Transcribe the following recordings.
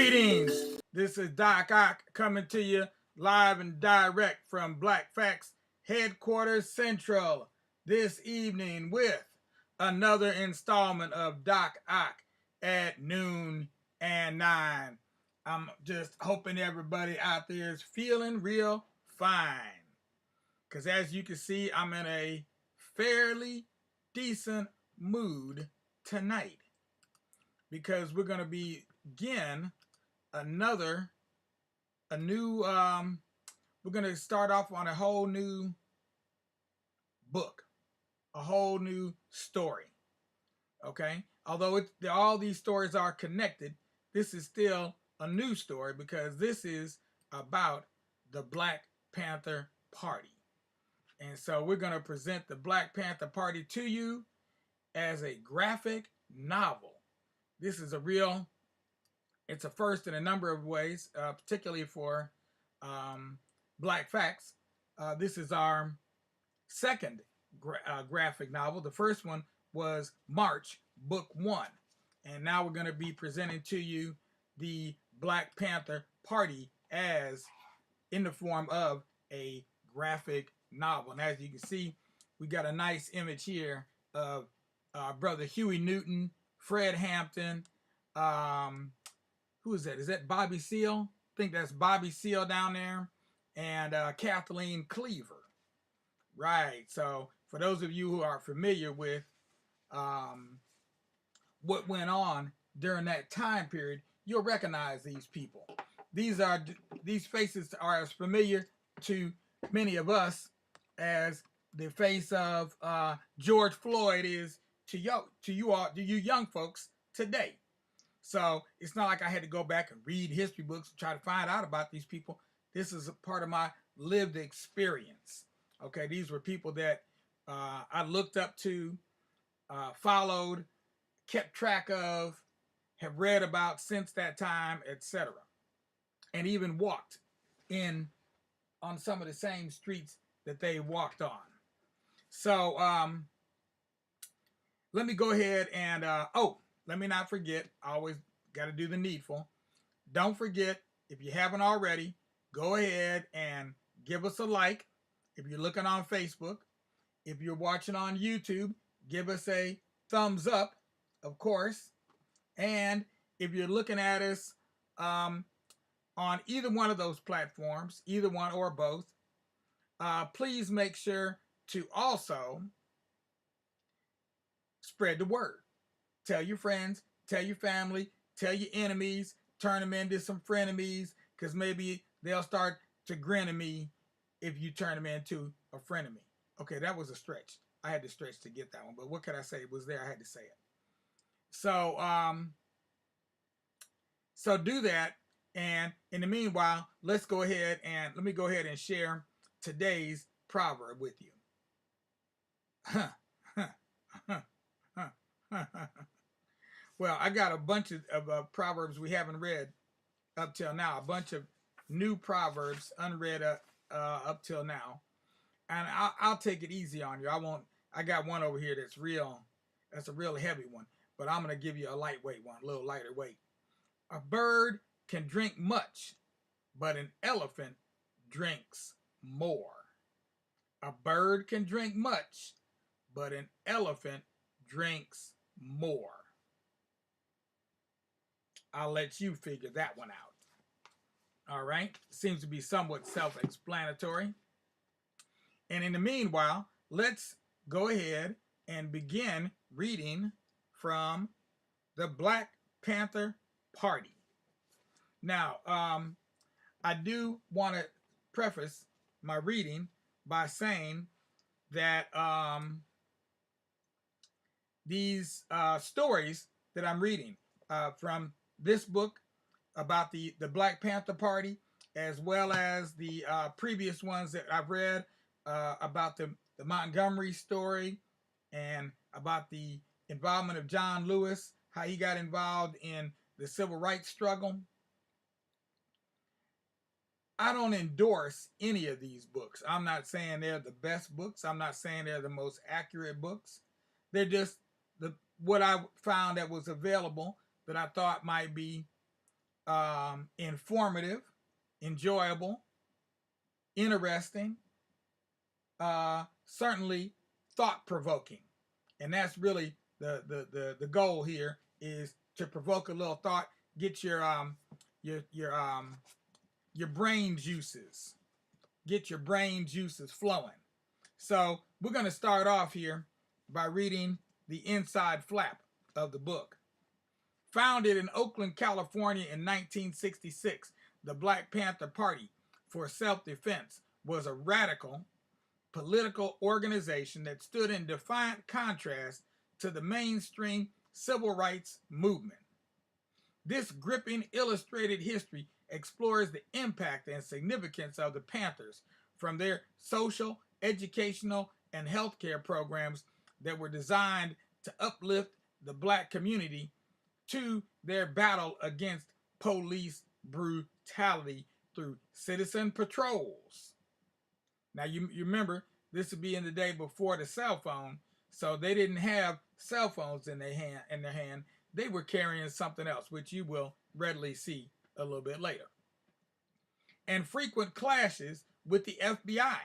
Greetings. This is Doc Ock coming to you live and direct from Black Facts Headquarters Central this evening with another installment of Doc Ock at noon and 9. I'm just hoping everybody out there is feeling real fine. Because as you can see, I'm in a fairly decent mood tonight. Because we're going to begin we're going to start off on a whole new book, a whole new story. Okay? Although all these stories are connected, this is still a new story because this is about the Black Panther Party. And so we're going to present the Black Panther Party to you as a graphic novel. This is it's a first in a number of ways, particularly for Black Facts. This is our second graphic novel. The first one was March, Book 1. And now we're going to be presenting to you the Black Panther Party as in the form of a graphic novel. And as you can see, we got a nice image here of Brother Huey Newton, Fred Hampton, who is that? Is that Bobby Seale? I think that's Bobby Seale down there, and Kathleen Cleaver. Right. So for those of you who are familiar with what went on during that time period, you'll recognize these people. These faces are as familiar to many of us as the face of George Floyd is to you young folks today. So it's not like I had to go back and read history books and try to find out about these people. This is a part of my lived experience. Okay, these were people that I looked up to, followed, kept track of, have read about since that time, etc. And even walked on some of the same streets that they walked on. So let me go ahead and, let me not forget, I always got to do the needful. Don't forget, if you haven't already, go ahead and give us a like. If you're looking on Facebook, if you're watching on YouTube, give us a thumbs up, of course. And if you're looking at us on either one of those platforms, either one or both, please make sure to also spread the word. Tell your friends, tell your family, tell your enemies, turn them into some frenemies, because maybe they'll start to grin at me if you turn them into a frenemy. Okay, that was a stretch. I had to stretch to get that one, but what could I say? It was there. I had to say it. So, so do that. And in the meanwhile, let me go ahead and share today's proverb with you. Well, I got a bunch of proverbs we haven't read up till now, a bunch of new proverbs unread up till now, and I'll take it easy on you. I got one over here that's a real heavy one, but I'm gonna give you a lightweight one, a little lighter weight. A bird can drink much, but an elephant drinks more. A bird can drink much, but an elephant drinks more. I'll let you figure that one out. All right? Seems to be somewhat self-explanatory. And in the meanwhile, let's go ahead and begin reading from the Black Panther Party. Now, I do want to preface my reading by saying that these stories that I'm reading from this book about the Black Panther Party, as well as the previous ones that I've read about the Montgomery story and about the involvement of John Lewis, how he got involved in the civil rights struggle. I don't endorse any of these books. I'm not saying they're the best books. I'm not saying they're the most accurate books. They're just what I found that was available that I thought might be informative, enjoyable, interesting, certainly thought-provoking. And that's really the goal here, is to provoke a little thought, get your your brain juices, get your brain juices flowing. So we're going to start off here by reading the inside flap of the book. Founded in Oakland, California in 1966, the Black Panther Party for Self-Defense was a radical political organization that stood in defiant contrast to the mainstream civil rights movement. This gripping illustrated history explores the impact and significance of the Panthers, from their social, educational, and healthcare programs that were designed to uplift the Black community to their battle against police brutality through citizen patrols. Now, you remember, this would be in the day before the cell phone, so they didn't have cell phones in their hand. They were carrying something else, which you will readily see a little bit later. And frequent clashes with the FBI,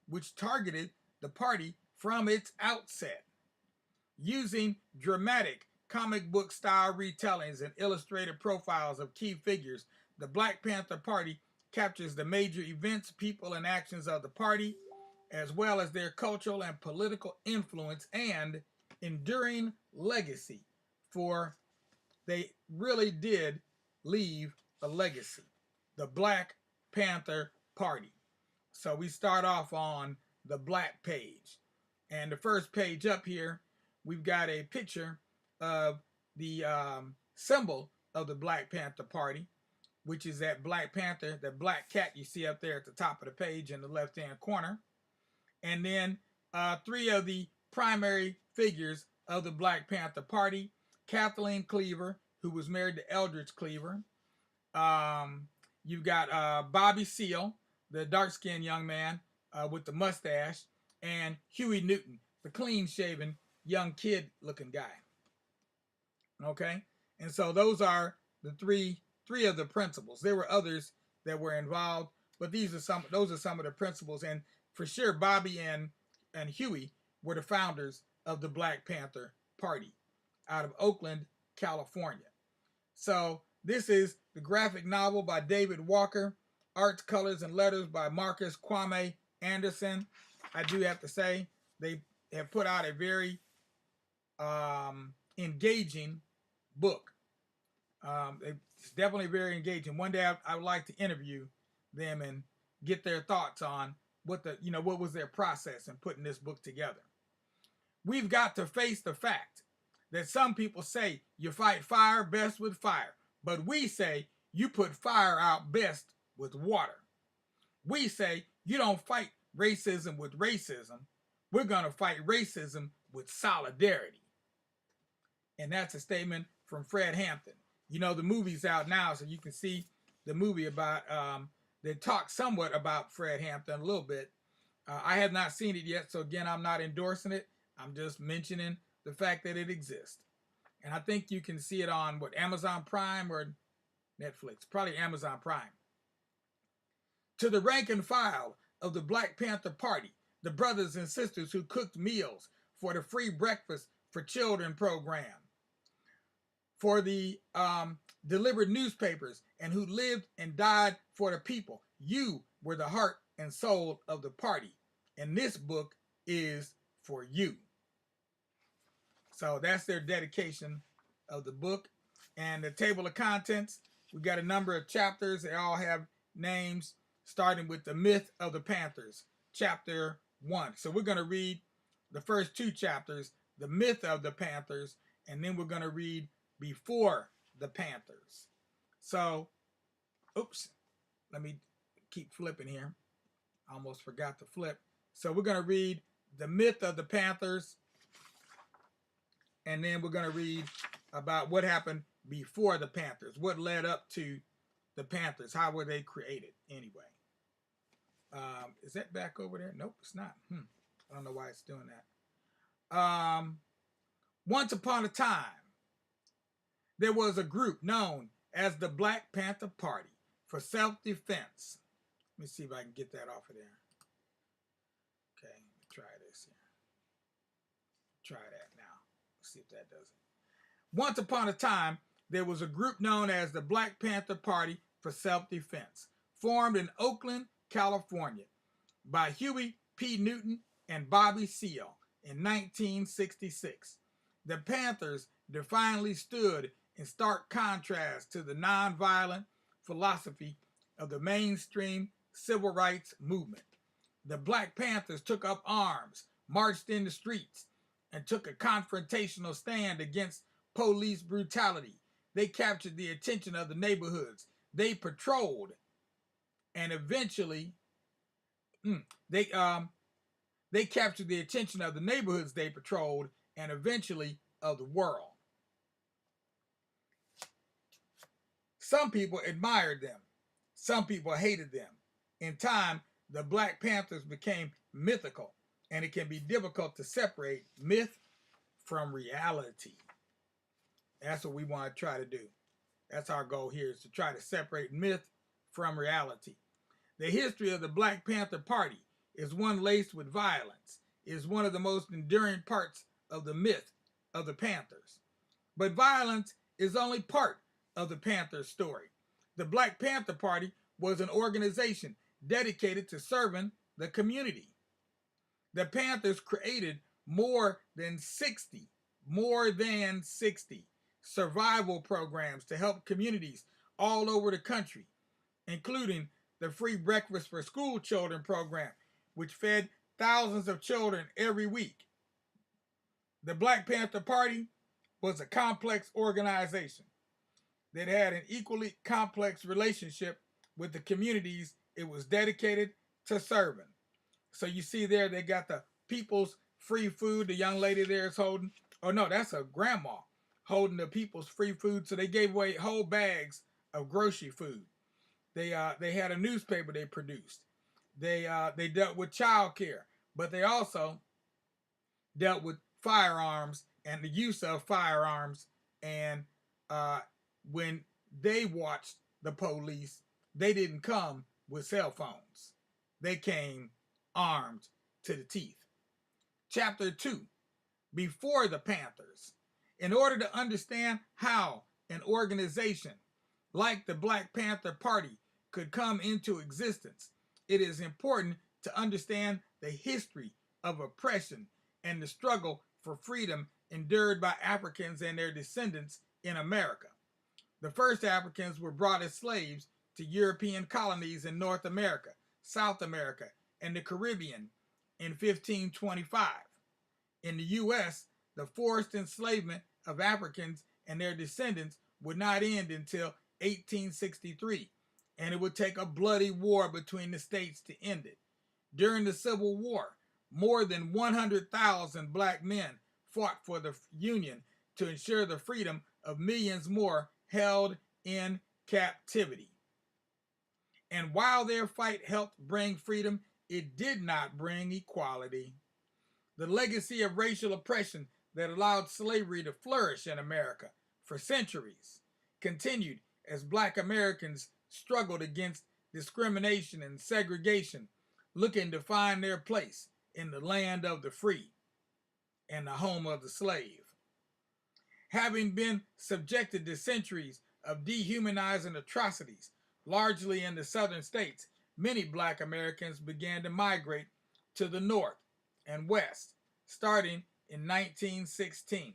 which targeted the party from its outset. Using dramatic comic book style retellings and illustrated profiles of key figures, the Black Panther Party captures the major events, people, and actions of the party, as well as their cultural and political influence and enduring legacy, for they really did leave a legacy. The Black Panther Party. So we start off on the black page. And the first page up here, we've got a picture of the symbol of the Black Panther Party, which is that Black Panther, that black cat you see up there at the top of the page in the left-hand corner. And then three of the primary figures of the Black Panther Party: Kathleen Cleaver, who was married to Eldridge Cleaver. You've got Bobby Seale, the dark-skinned young man with the mustache, and Huey Newton, the clean-shaven young kid-looking guy. Okay, and so those are the three of the principles. There were others that were involved, but those are some of the principles. And for sure, Bobby and Huey were the founders of the Black Panther Party out of Oakland, California. So this is the graphic novel by David Walker, art, colors, and letters by Marcus Kwame Anderson. I do have to say, they have put out a very engaging book. It's definitely very engaging. One day I would like to interview them and get their thoughts on what was their process in putting this book together. We've got to face the fact that some people say you fight fire best with fire, but we say you put fire out best with water. We say you don't fight racism with racism. We're going to fight racism with solidarity. And that's a statement from Fred Hampton. The movie's out now, so you can see the movie about, they talk somewhat about Fred Hampton a little bit. I have not seen it yet, so again, I'm not endorsing it. I'm just mentioning the fact that it exists. And I think you can see it on, Amazon Prime or Netflix? Probably Amazon Prime. To the rank and file of the Black Panther Party, the brothers and sisters who cooked meals for the free breakfast for children program, for the delivered newspapers, and who lived and died for the people. You were the heart and soul of the party, and this book is for you. So that's their dedication of the book. And the table of contents, we got a number of chapters. They all have names, starting with the myth of the Panthers, chapter 1. So we're going to read the first two chapters, the myth of the Panthers, and then we're going to read before the Panthers. So, let me keep flipping here. I almost forgot to flip. So we're going to read the myth of the Panthers, and then we're going to read about what happened before the Panthers, what led up to the Panthers, how were they created anyway. Is that back over there? Nope, it's not. I don't know why it's doing that. Once upon a time, there was a group known as the Black Panther Party for self-defense. Let me see if I can get that off of there. Okay, let me try this here. Try that now. Let's see if that does it. Once upon a time, there was a group known as the Black Panther Party for Self-Defense, formed in Oakland, California, by Huey P. Newton and Bobby Seale in 1966. The Panthers defiantly stood in stark contrast to the nonviolent philosophy of the mainstream civil rights movement. The Black Panthers took up arms, marched in the streets, and took a confrontational stand against police brutality. They captured the attention of the neighborhoods. They patrolled, and eventually, they captured the attention of the neighborhoods they patrolled, and eventually of the world. Some people admired them. Some people hated them. In time, the Black Panthers became mythical, and it can be difficult to separate myth from reality. That's what we want to try to do. That's our goal here, is to try to separate myth from reality. The history of the Black Panther Party is one laced with violence. It is one of the most enduring parts of the myth of the Panthers. But violence is only part of the Panther story. The Black Panther Party was an organization dedicated to serving the community. The Panthers created more than 60 survival programs to help communities all over the country, including the Free Breakfast for School Children program, which fed thousands of children every week. The Black Panther Party was a complex organization that had an equally complex relationship with the communities it was dedicated to serving. So you see there, they got the People's Free Food. The young lady there is holding, oh no, that's a grandma holding the People's Free Food. So they gave away whole bags of grocery food. They had a newspaper they produced. They dealt with child care, but they also dealt with firearms and the use of firearms. And when they watched the police, they didn't come with cell phones. They came armed to the teeth. Chapter 2, Before the Panthers. In order to understand how an organization like the Black Panther Party could come into existence, it is important to understand the history of oppression and the struggle for freedom endured by Africans and their descendants in America. The first Africans were brought as slaves to European colonies in North America, South America, and the Caribbean in 1525. In the U.S., the forced enslavement of Africans and their descendants would not end until 1863, and it would take a bloody war between the states to end it. During the Civil War, more than 100,000 black men fought for the Union to ensure the freedom of millions more held in captivity. And while their fight helped bring freedom, it did not bring equality. The legacy of racial oppression that allowed slavery to flourish in America for centuries continued as Black Americans struggled against discrimination and segregation, looking to find their place in the land of the free and the home of the slave. Having been subjected to centuries of dehumanizing atrocities, largely in the southern states, many Black Americans began to migrate to the north and west, starting in 1916.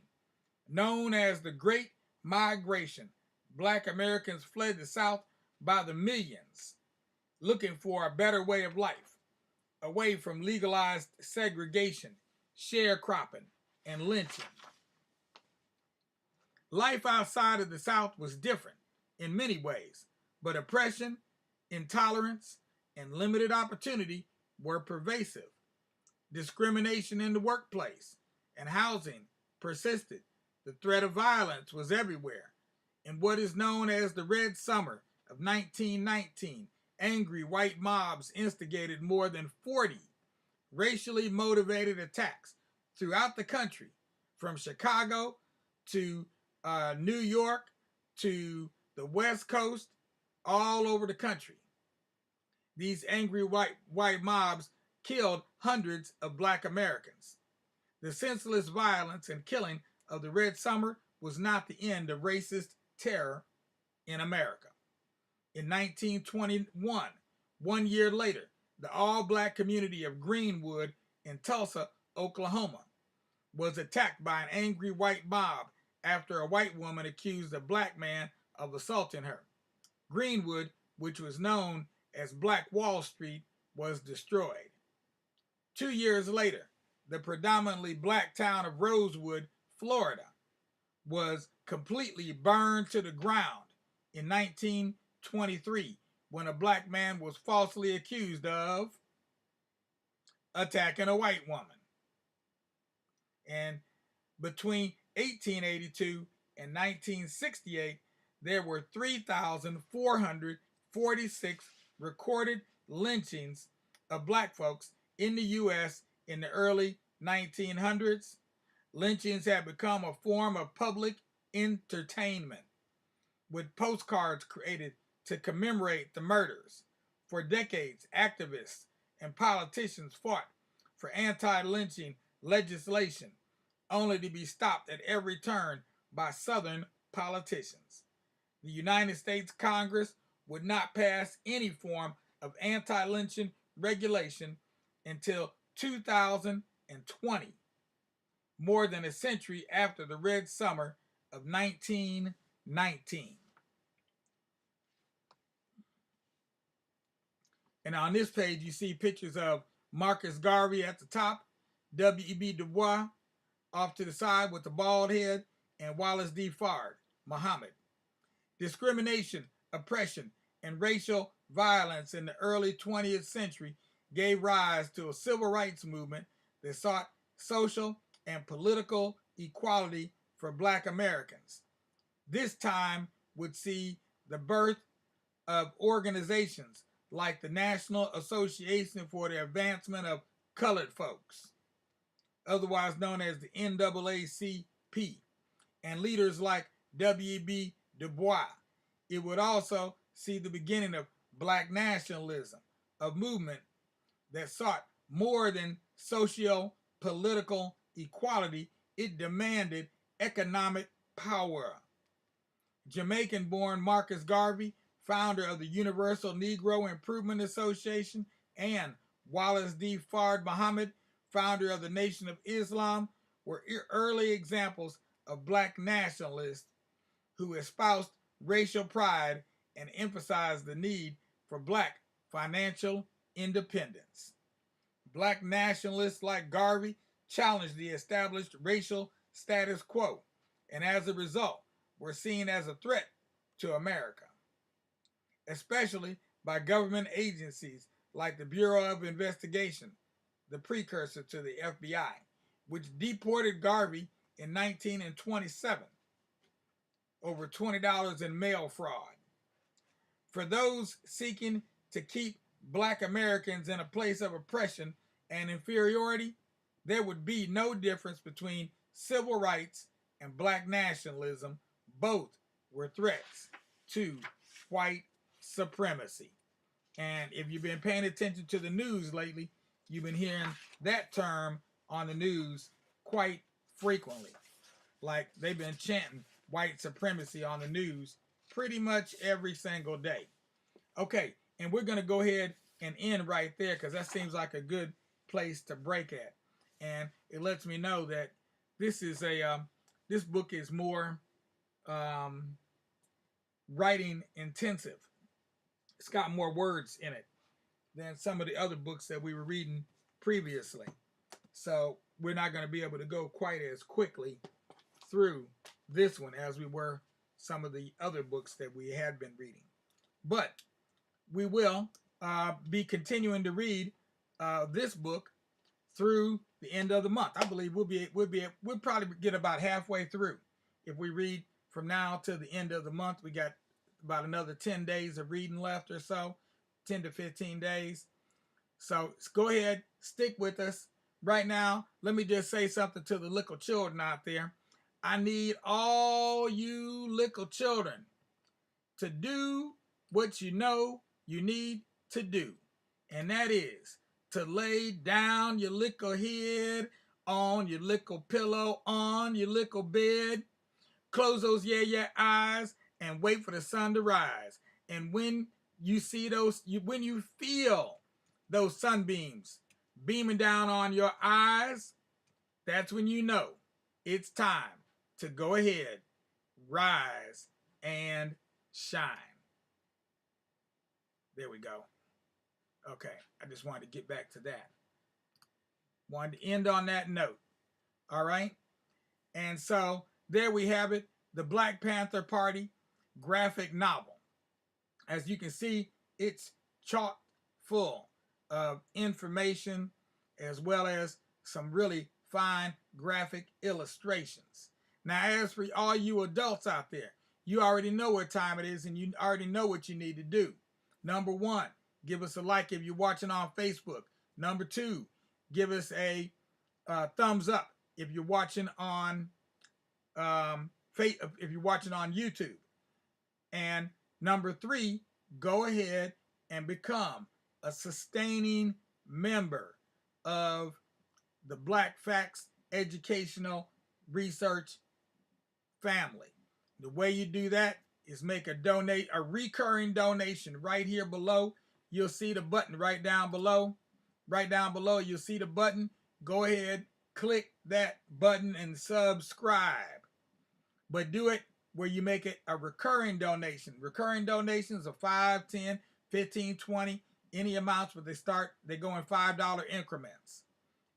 Known as the Great Migration, Black Americans fled the South by the millions, looking for a better way of life, away from legalized segregation, sharecropping, and lynching. Life outside of the South was different in many ways, but oppression, intolerance, and limited opportunity were pervasive. Discrimination in the workplace and housing persisted. The threat of violence was everywhere. In what is known as the Red Summer of 1919, angry white mobs instigated more than 40 racially motivated attacks throughout the country, from Chicago to New York to the West Coast, all over the country. These angry white mobs killed hundreds of black Americans. The senseless violence and killing of the Red Summer was not the end of racist terror in America. In 1921, 1 year later, the all-black community of Greenwood in Tulsa, Oklahoma, was attacked by an angry white mob after a white woman accused a black man of assaulting her. Greenwood, which was known as Black Wall Street, was destroyed. 2 years later, the predominantly black town of Rosewood, Florida, was completely burned to the ground in 1923 when a black man was falsely accused of attacking a white woman. And between 1882 and 1968, there were 3,446 recorded lynchings of black folks in the U.S. in the early 1900s. Lynchings had become a form of public entertainment, with postcards created to commemorate the murders. For decades, activists and politicians fought for anti-lynching legislation, only to be stopped at every turn by Southern politicians. The United States Congress would not pass any form of anti-lynching regulation until 2020, more than a century after the Red Summer of 1919. And on this page, you see pictures of Marcus Garvey at the top, W.E.B. Du Bois off to the side with the bald head, and Wallace D. Fard, Muhammad. Discrimination, oppression, and racial violence in the early 20th century gave rise to a civil rights movement that sought social and political equality for black Americans. This time would see the birth of organizations like the National Association for the Advancement of Colored Folks, otherwise known as the NAACP, and leaders like W.E.B. Du Bois. It would also see the beginning of black nationalism, a movement that sought more than socio-political equality. It demanded economic power. Jamaican-born Marcus Garvey, founder of the Universal Negro Improvement Association, and Wallace D. Fard Muhammad, founder of the Nation of Islam, were early examples of black nationalists who espoused racial pride and emphasized the need for black financial independence. Black nationalists like Garvey challenged the established racial status quo, and as a result, were seen as a threat to America, especially by government agencies like the Bureau of Investigation, the precursor to the FBI, which deported Garvey in 1927 over $20 in mail fraud. For those seeking to keep black Americans in a place of oppression and inferiority, there would be no difference between civil rights and black nationalism. Both were threats to white supremacy. And if you've been paying attention to the news lately, you've been hearing that term on the news quite frequently. Like they've been chanting white supremacy on the news pretty much every single day. Okay, and we're going to go ahead and end right there because that seems like a good place to break at. And it lets me know that this is this book is more writing intensive. It's got more words in it than some of the other books that we were reading previously. So we're not going to be able to go quite as quickly through this one as we were some of the other books that we had been reading. But we will be continuing to read this book through the end of the month. I believe we'll probably get about halfway through. If we read from now to the end of the month, we got about another 10 days of reading left or so, 10 to 15 days. So go ahead, stick with us. Right now, let me just say something to the little children out there. I need all you little children to do what you know you need to do. And that is to lay down your little head on your little pillow, on your little bed, close those yeah eyes and wait for the sun to rise. And when you see those, when you feel those sunbeams beaming down on your eyes, that's when you know it's time to go ahead, rise, and shine. There we go. Okay, I just wanted to get back to that. Wanted to end on that note. All right. And so there we have it, the Black Panther Party graphic novel. As you can see, it's chock full of information as well as some really fine graphic illustrations. Now, as for all you adults out there, you already know what time it is and you already know what you need to do. Number one, give us a like if you're watching on Facebook. Number two, give us a thumbs up if you're watching on if you're watching on YouTube. And number three, go ahead and become a sustaining member of the Black Facts Educational Research family. The way you do that is make a recurring donation right here below. You'll see the button right down below. Right down below, you'll see the button. Go ahead, click that button and subscribe. But do it where you make it a recurring donation. Recurring donations are 5, 10, 15, 20, any amounts, but they go in $5 increments.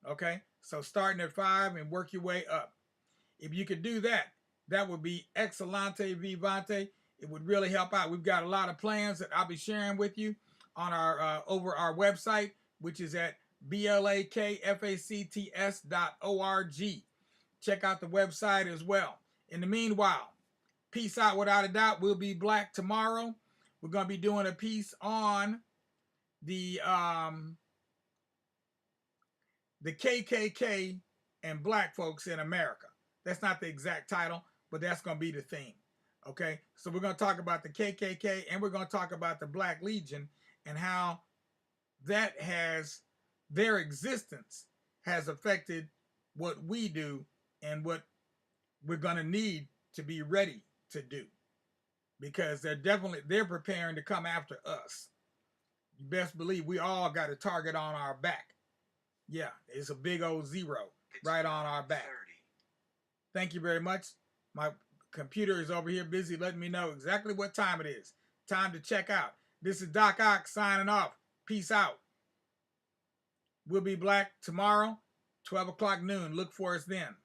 Okay, so starting at 5 and work your way up. If you could do that, that would be excellente vivante. It would really help out. We've got a lot of plans that I'll be sharing with you on our over our website, which is at blakfacts.org. Check out the website as well. In the meanwhile, peace out without a doubt. We'll be black tomorrow. We're going to be doing a piece on the KKK and black folks in America. That's not the exact title, but that's going to be the theme. Okay, so we're going to talk about the KKK and we're going to talk about the Black Legion and how that their existence has affected what we do and what we're going to need to be ready to do, because they're preparing to come after us. You best believe we all got a target on our back. Yeah, it's a big old zero right on our back. Thank you very much. My computer is over here busy letting me know exactly what time it is. Time to check out. This is Doc Ock signing off. Peace out. We'll be black tomorrow, 12 o'clock noon. Look for us then.